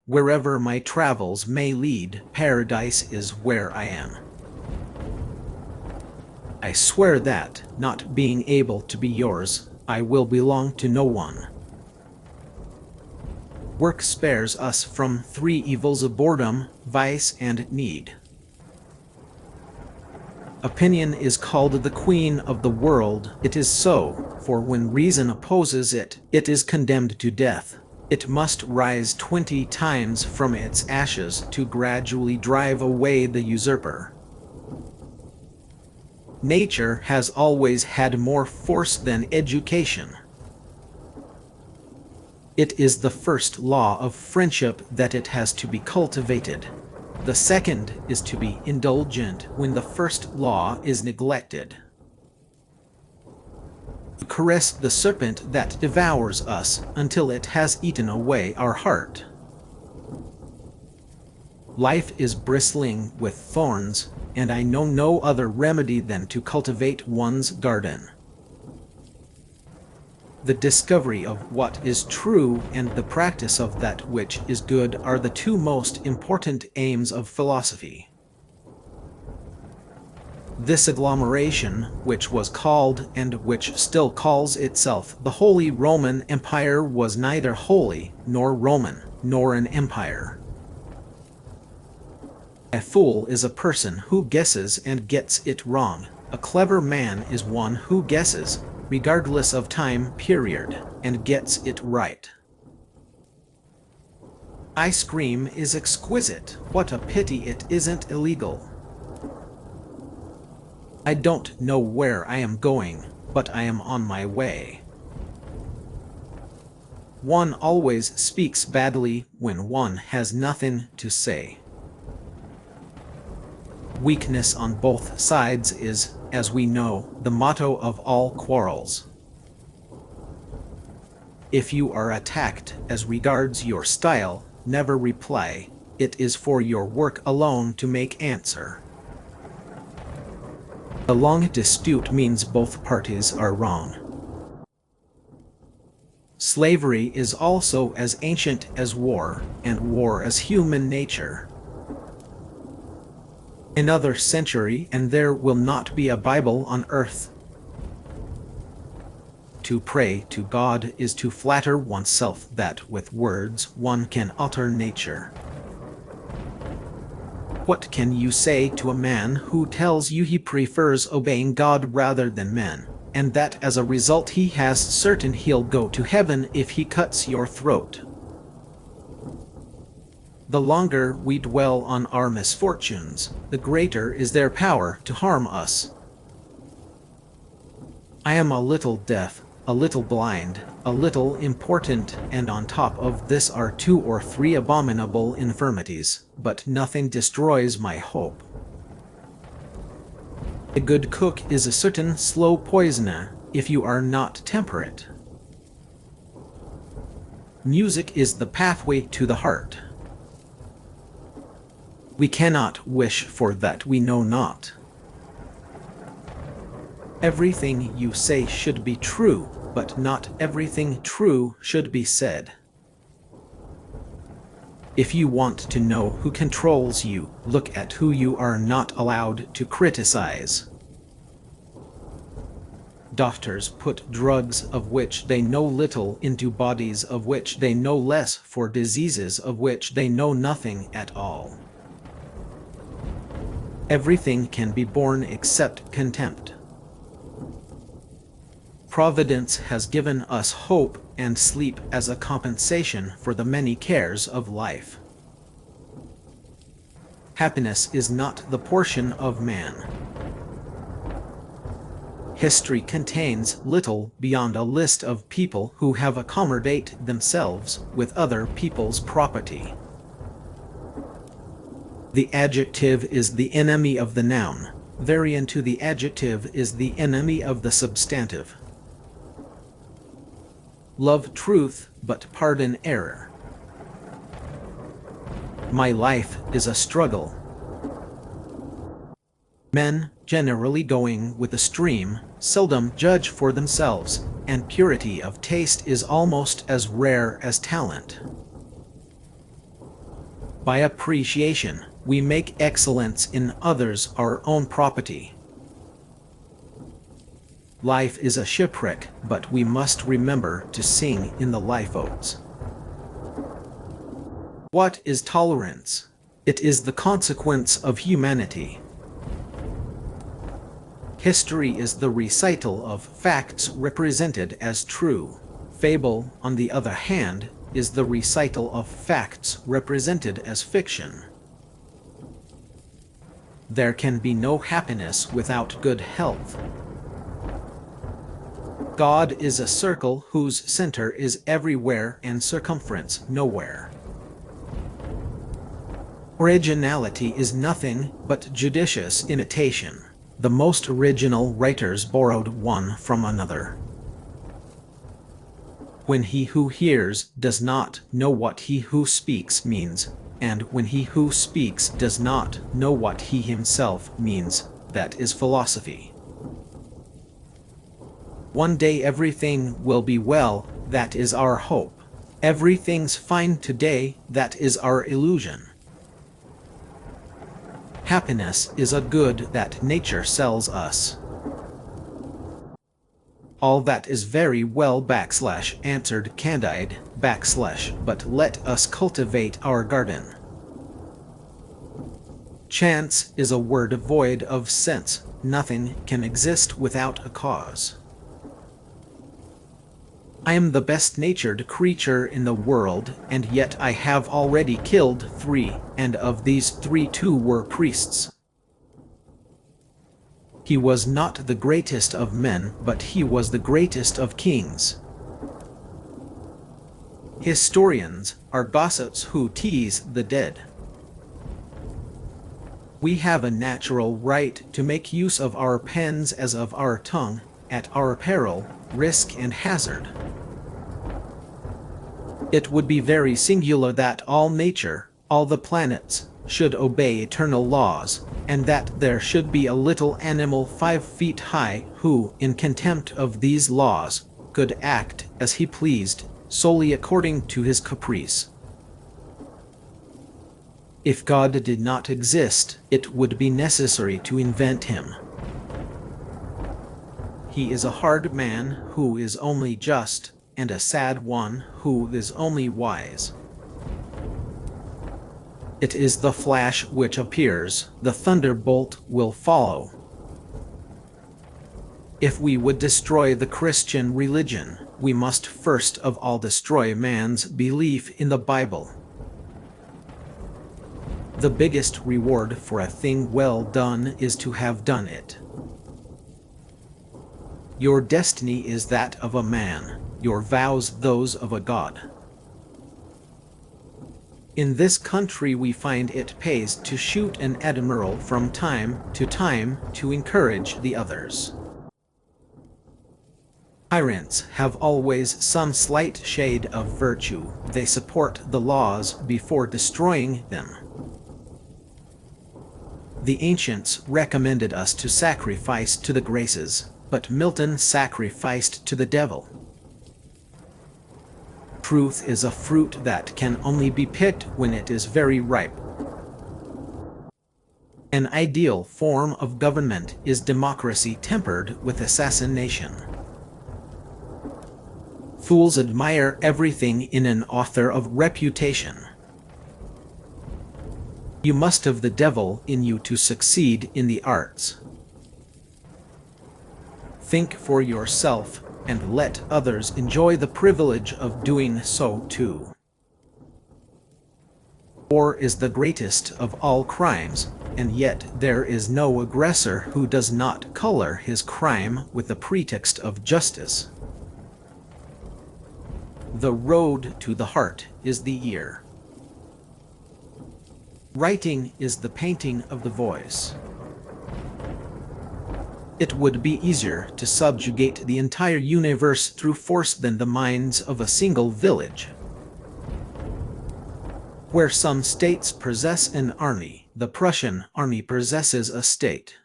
Wherever my travels may lead, paradise is where I am. I swear that, not being able to be yours, I will belong to no one. Work spares us from three evils of boredom, vice, and need. Opinion is called the queen of the world. It is so, for when reason opposes it, it is condemned to death. It must rise 20 times from its ashes to gradually drive away the usurper. Nature has always had more force than education. It is the first law of friendship that it has to be cultivated. The second is to be indulgent when the first law is neglected. Caress the serpent that devours us until it has eaten away our heart. Life is bristling with thorns, and I know no other remedy than to cultivate one's garden. The discovery of what is true and the practice of that which is good are the two most important aims of philosophy. This agglomeration, which was called, and which still calls itself, the Holy Roman Empire, was neither holy, nor Roman, nor an empire. A fool is a person who guesses and gets it wrong. A clever man is one who guesses, regardless of time period, and gets it right. Ice cream is exquisite. What a pity it isn't illegal. I don't know where I am going, but I am on my way. One always speaks badly when one has nothing to say. Weakness on both sides is, as we know, the motto of all quarrels. If you are attacked as regards your style, never reply. It is for your work alone to make answer. A long dispute means both parties are wrong. Slavery is also as ancient as war, and war as human nature. Another century and there will not be a Bible on earth. To pray to God is to flatter oneself that with words one can alter nature. What can you say to a man who tells you he prefers obeying God rather than men, and that as a result he has certain he'll go to heaven if he cuts your throat? The longer we dwell on our misfortunes, the greater is their power to harm us. I am a little deaf, a little blind, a little important, and on top of this are 2 or 3 abominable infirmities, but nothing destroys my hope. A good cook is a certain slow poisoner if you are not temperate. Music is the pathway to the heart. We cannot wish for that we know not. Everything you say should be true, but not everything true should be said. If you want to know who controls you, look at who you are not allowed to criticize. Doctors put drugs of which they know little into bodies of which they know less for diseases of which they know nothing at all. Everything can be borne except contempt. Providence has given us hope and sleep as a compensation for the many cares of life. Happiness is not the portion of man. History contains little beyond a list of people who have accommodated themselves with other people's property. The adjective is the enemy of the noun. Variant to the adjective is the enemy of the substantive. Love truth, but pardon error. My life is a struggle. Men, generally going with the stream, seldom judge for themselves, and purity of taste is almost as rare as talent. By appreciation, we make excellence in others our own property. Life is a shipwreck, but we must remember to sing in the lifeboats. What is tolerance? It is the consequence of humanity. History is the recital of facts represented as true. Fable, on the other hand, is the recital of facts represented as fiction. There can be no happiness without good health. God is a circle whose center is everywhere and circumference nowhere. Originality is nothing but judicious imitation. The most original writers borrowed one from another. When he who hears does not know what he who speaks means, and when he who speaks does not know what he himself means, that is philosophy. One day everything will be well, that is our hope. Everything's fine today, that is our illusion. Happiness is a good that nature sells us. All that is very well / answered Candide / but let us cultivate our garden. Chance is a word void of sense. Nothing can exist without a cause. I am the best-natured creature in the world, and yet I have already killed 3, and of these 3 2 were priests. He was not the greatest of men, but he was the greatest of kings. Historians are gossips who tease the dead. We have a natural right to make use of our pens as of our tongue, at our peril, risk and hazard. It would be very singular that all nature, all the planets, should obey eternal laws, and that there should be a little animal 5 feet high who, in contempt of these laws, could act as he pleased, solely according to his caprice. If God did not exist, it would be necessary to invent him. He is a hard man who is only just, and a sad one who is only wise. It is the flash which appears, the thunderbolt will follow. If we would destroy the Christian religion, we must first of all destroy man's belief in the Bible. The biggest reward for a thing well done is to have done it. Your destiny is that of a man, your vows those of a god. In this country we find it pays to shoot an admiral from time to encourage the others. Tyrants have always some slight shade of virtue. They support the laws before destroying them. The ancients recommended us to sacrifice to the Graces, but Milton sacrificed to the devil. Truth is a fruit that can only be picked when it is very ripe. An ideal form of government is democracy tempered with assassination. Fools admire everything in an author of reputation. You must have the devil in you to succeed in the arts. Think for yourself, and let others enjoy the privilege of doing so too. War is the greatest of all crimes, and yet there is no aggressor who does not color his crime with the pretext of justice. The road to the heart is the ear. Writing is the painting of the voice. It would be easier to subjugate the entire universe through force than the minds of a single village. Where some states possess an army, the Prussian army possesses a state.